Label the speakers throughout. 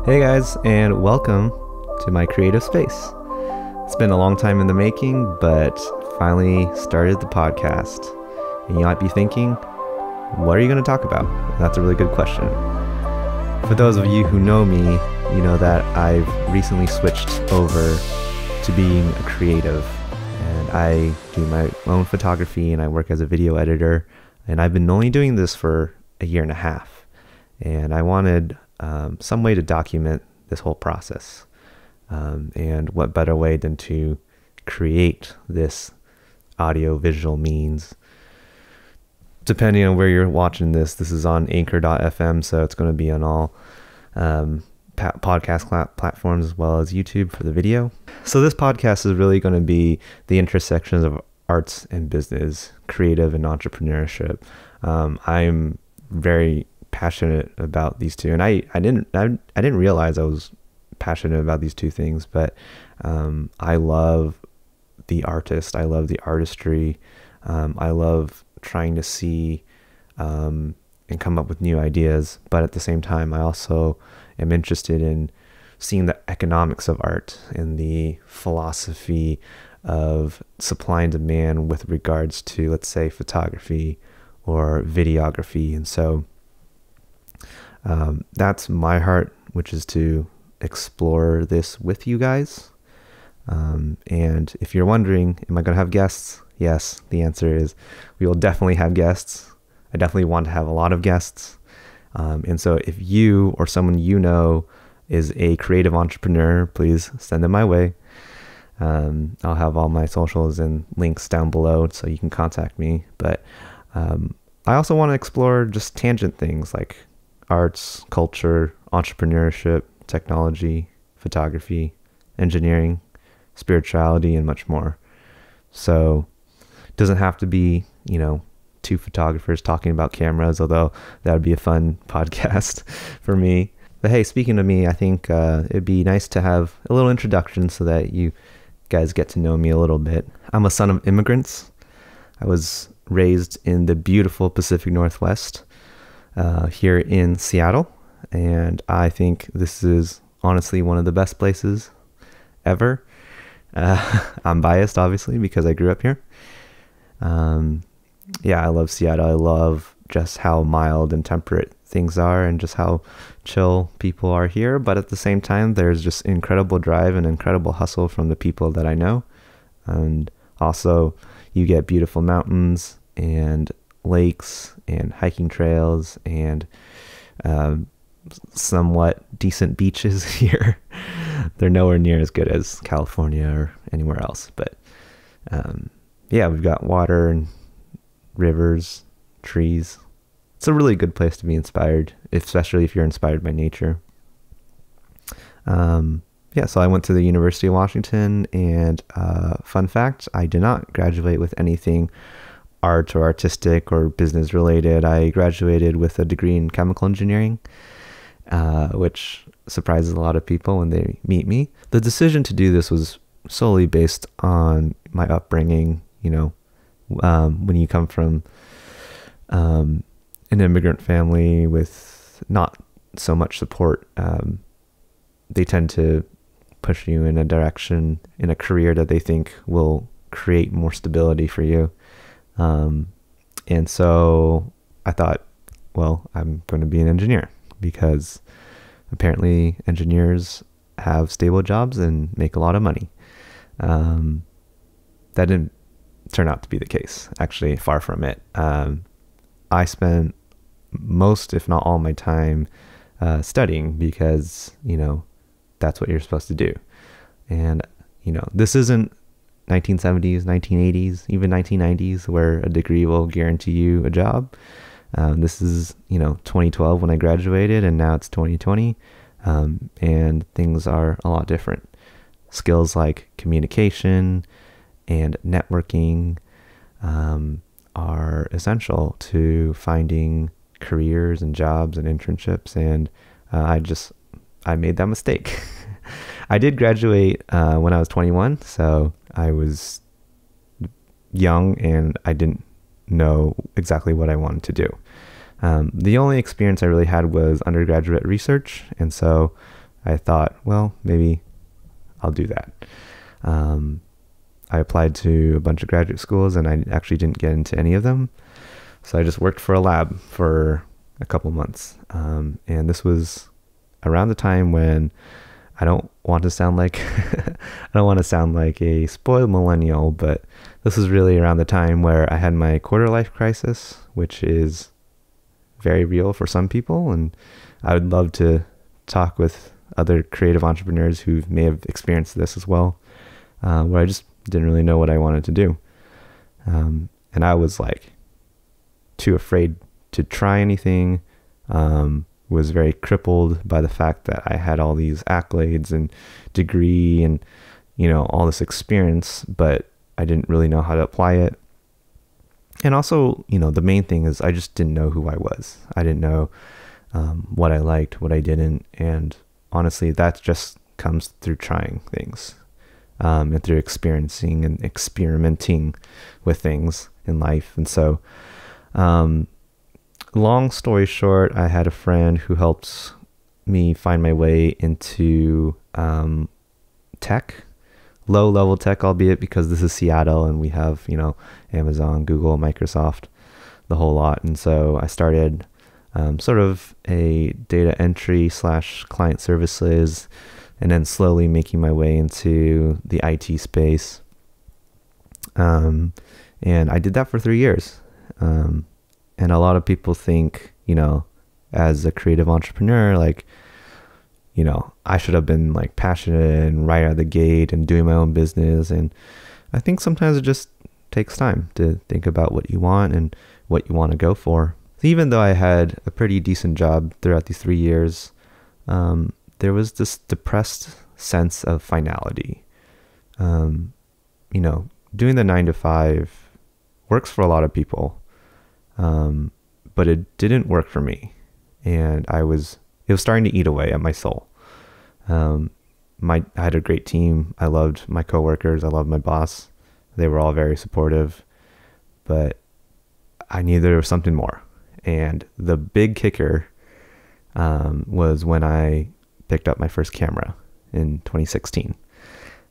Speaker 1: Hey guys, and welcome to my creative space. It's been a long time in the making, but finally started the podcast. And you might be thinking, what are you going to talk about? That's a really good question. For those of you who know me, you know that I've recently switched over to being a creative. And I do my own photography and I work as a video editor. And I've been only doing this for a year and a half. And I wanted some way to document this whole process. And what better way than to create this audio visual means. Depending on where you're watching this is on anchor.fm, so it's going to be on all podcast platforms as well as YouTube for the video. So this podcast is really going to be the intersections of arts and business, creative and entrepreneurship. I'm very passionate about these two, and I didn't realize I was passionate about these two things, but I love the artist, I love the artistry, I love trying to see and come up with new ideas, but at the same time I also am interested in seeing the economics of art and the philosophy of supply and demand with regards to, let's say, photography or videography. And so that's my heart, which is to explore this with you guys. And if you're wondering, am I going to have guests? Yes, the answer is we will definitely have guests. I definitely want to have a lot of guests. And so if you or someone you know is a creative entrepreneur, please send them my way. I'll have all my socials and links down below so you can contact me. But I also want to explore just tangent things like arts, culture, entrepreneurship, technology, photography, engineering, spirituality, and much more. So it doesn't have to be, two photographers talking about cameras, although that would be a fun podcast for me. But hey, speaking of me, I think it'd be nice to have a little introduction so that you guys get to know me a little bit. I'm a son of immigrants. I was raised in the beautiful Pacific Northwest, here in Seattle, and I think this is honestly one of the best places ever. I'm biased, obviously, because I grew up here. I love Seattle. I love just how mild and temperate things are and just how chill people are here. But at the same time, there's just incredible drive and incredible hustle from the people that I know. And also, you get beautiful mountains and lakes and hiking trails and somewhat decent beaches here. They're nowhere near as good as California or anywhere else, but we've got water and rivers, trees. It's a really good place to be inspired, especially if you're inspired by nature. So I went to the University of Washington, and fun fact, I did not graduate with anything art or artistic or business related. I graduated with a degree in chemical engineering, which surprises a lot of people when they meet me. The decision to do this was solely based on my upbringing. When you come from an immigrant family with not so much support, they tend to push you in a direction, in a career that they think will create more stability for you. And so I thought, well, I'm going to be an engineer because apparently engineers have stable jobs and make a lot of money. That didn't turn out to be the case. Actually, far from it. I spent most, if not all, my time studying because, that's what you're supposed to do. And, this isn't 1970s, 1980s, even 1990s, where a degree will guarantee you a job. This is, 2012 when I graduated, and now it's 2020, and things are a lot different. Skills like communication and networking are essential to finding careers and jobs and internships, and I made that mistake. I did graduate when I was 21, so I was young and I didn't know exactly what I wanted to do. The only experience I really had was undergraduate research, and so I thought, well, maybe I'll do that. I applied to a bunch of graduate schools and I actually didn't get into any of them. So I just worked for a lab for a couple months. And this was around the time when I don't want to sound like a spoiled millennial, but this was really around the time where I had my quarter life crisis, which is very real for some people. And I would love to talk with other creative entrepreneurs who may have experienced this as well, where I just didn't really know what I wanted to do. And I was like too afraid to try anything, was very crippled by the fact that I had all these accolades and degree and, all this experience, but I didn't really know how to apply it. And also, the main thing is I just didn't know who I was. I didn't know what I liked, what I didn't. And honestly, that just comes through trying things, and through experiencing and experimenting with things in life. And so, long story short, I had a friend who helped me find my way into tech, low level tech, albeit, because this is Seattle and we have, Amazon, Google, Microsoft, the whole lot. And so I started sort of a data entry / client services, and then slowly making my way into the IT space. And I did that for 3 years. And a lot of people think, as a creative entrepreneur, like, I should have been like passionate and right out of the gate and doing my own business. And I think sometimes it just takes time to think about what you want and what you want to go for. Even though I had a pretty decent job throughout these 3 years, there was this depressed sense of finality. Doing the 9 to 5 works for a lot of people. But it didn't work for me. And it was starting to eat away at my soul. I had a great team. I loved my coworkers. I loved my boss. They were all very supportive, but I knew there was something more. And the big kicker, was when I picked up my first camera in 2016.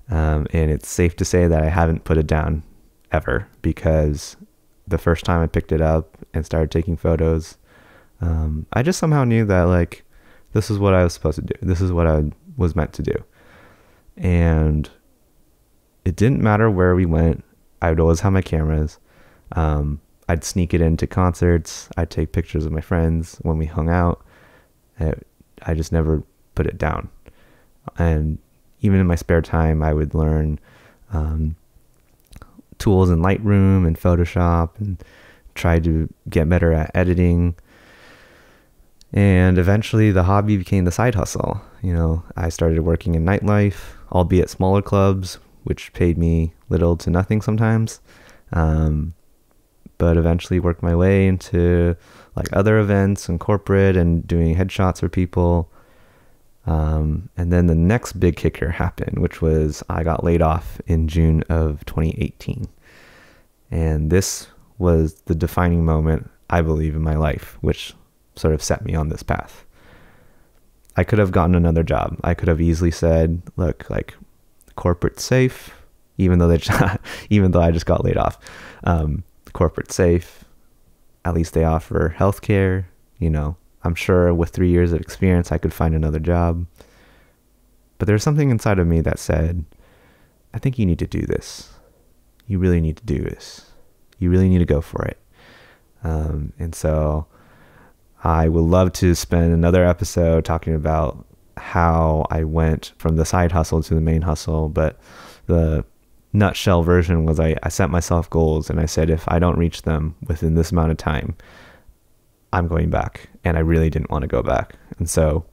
Speaker 1: And it's safe to say that I haven't put it down ever, because the first time I picked it up and started taking photos, I just somehow knew that like, this is what I was supposed to do. This is what I was meant to do. And it didn't matter where we went. I would always have my cameras. I'd sneak it into concerts. I'd take pictures of my friends when we hung out. I just never put it down. And even in my spare time, I would learn tools in Lightroom and Photoshop and try to get better at editing. And eventually the hobby became the side hustle. I started working in nightlife, albeit smaller clubs, which paid me little to nothing sometimes. But eventually worked my way into like other events and corporate and doing headshots for people. And then the next big kicker happened, which was I got laid off in June of 2018. And this was the defining moment, I believe, in my life, which sort of set me on this path. I could have gotten another job. I could have easily said, look, like corporate safe, even though I just got laid off. Corporate safe, at least they offer healthcare. I'm sure with 3 years of experience, I could find another job. But there's something inside of me that said, I think you need to do this. You really need to do this. You really need to go for it. And so I would love to spend another episode talking about how I went from the side hustle to the main hustle. But the nutshell version was I set myself goals and I said, if I don't reach them within this amount of time, I'm going back. And I really didn't want to go back. And so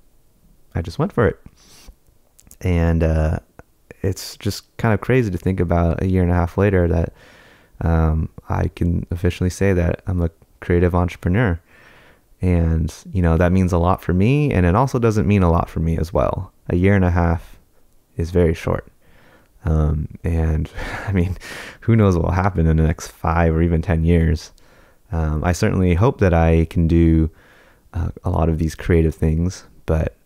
Speaker 1: I just went for it. And it's just kind of crazy to think about a year and a half later that I can officially say that I'm a creative entrepreneur. And, that means a lot for me. And it also doesn't mean a lot for me as well. A year and a half is very short. And I mean, who knows what will happen in the next 5 or even 10 years. I certainly hope that I can do a lot of these creative things, but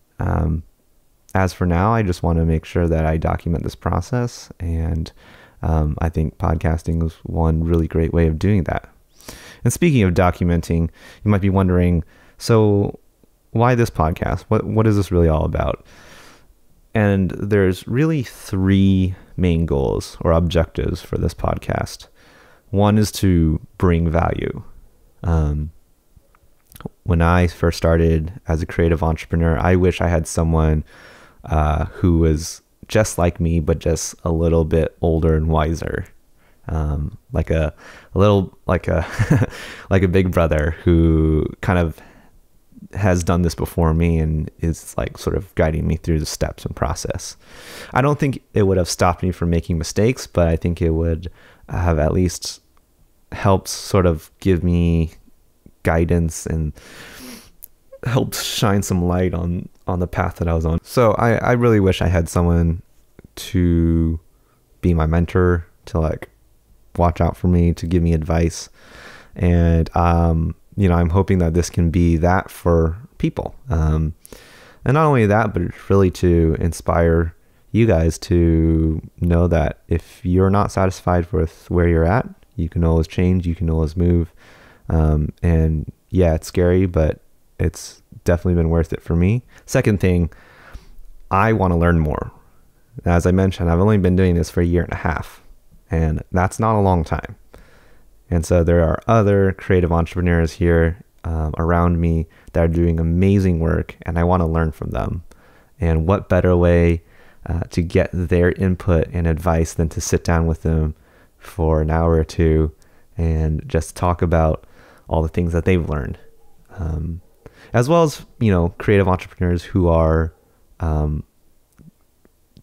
Speaker 1: as for now, I just want to make sure that I document this process. And I think podcasting is one really great way of doing that. And speaking of documenting, you might be wondering, so why this podcast? What is this really all about? And there's really 3 main goals or objectives for this podcast. One is to bring value. When I first started as a creative entrepreneur, I wish I had someone who was just like me, but just a little bit older and wiser. Like a big brother who kind of has done this before me and is like sort of guiding me through the steps and process. I don't think it would have stopped me from making mistakes, but I think it would have at least helped sort of give me guidance and helped shine some light on the path that I was on. So I really wish I had someone to be my mentor, to like watch out for me, to give me advice. And, I'm hoping that this can be that for people. And not only that, but it's really to inspire you guys to know that if you're not satisfied with where you're at, you can always change, you can always move. And yeah, it's scary, but it's definitely been worth it for me. Second thing, I want to learn more. As I mentioned, I've only been doing this for 1.5 years, and that's not a long time. And so there are other creative entrepreneurs here around me that are doing amazing work, and I want to learn from them. And what better way to get their input and advice than to sit down with them for an hour or two and just talk about all the things that they've learned. As well as, creative entrepreneurs who are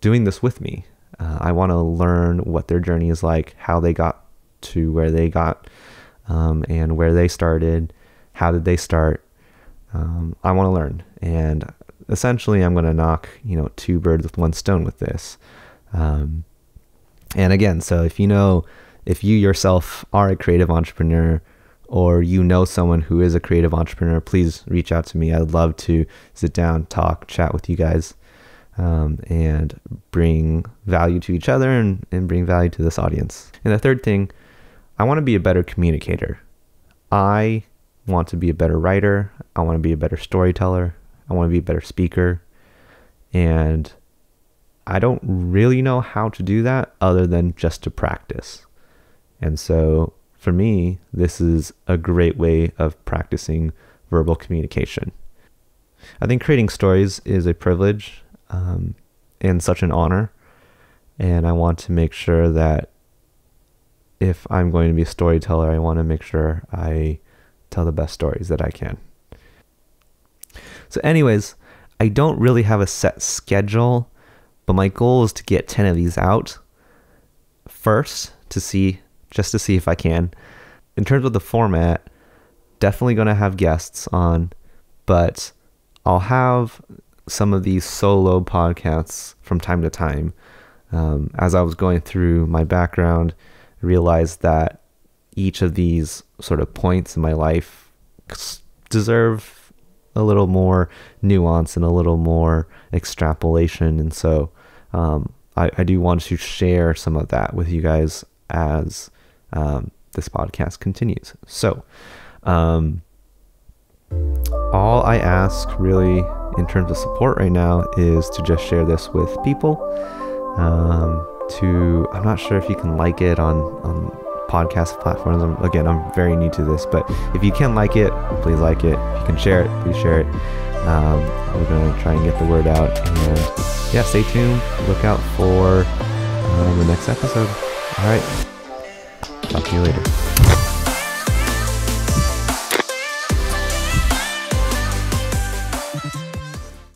Speaker 1: doing this with me. I want to learn what their journey is like, how they got to where they got, and where they started. How did they start? I want to learn. And essentially, I'm going to knock, 2 birds with 1 stone with this. And again, so if you yourself are a creative entrepreneur, or someone who is a creative entrepreneur, please reach out to me. I'd love to sit down, talk, chat with you guys, and bring value to each other and bring value to this audience. And the third thing, I want to be a better communicator. I want to be a better writer. I want to be a better storyteller. I want to be a better speaker. And I don't really know how to do that other than just to practice. And so for me, this is a great way of practicing verbal communication. I think creating stories is a privilege and such an honor. And I want to make sure that if I'm going to be a storyteller, I want to make sure I tell the best stories that I can. So anyways, I don't really have a set schedule, but my goal is to get 10 of these out first just to see if I can. In terms of the format, definitely going to have guests on, but I'll have some of these solo podcasts from time to time. As I was going through my background, I realized that each of these sort of points in my life deserve a little more nuance and a little more extrapolation. And so I do want to share some of that with you guys as this podcast continues. So all I ask really in terms of support right now is to just share this with people. I'm not sure if you can like it on podcast platforms. I'm very new to this, but if you can like it, please like it. If you can share it, please share it. We're going to try and get the word out, and yeah, stay tuned. Look out for the next episode. All right. Talk to you later.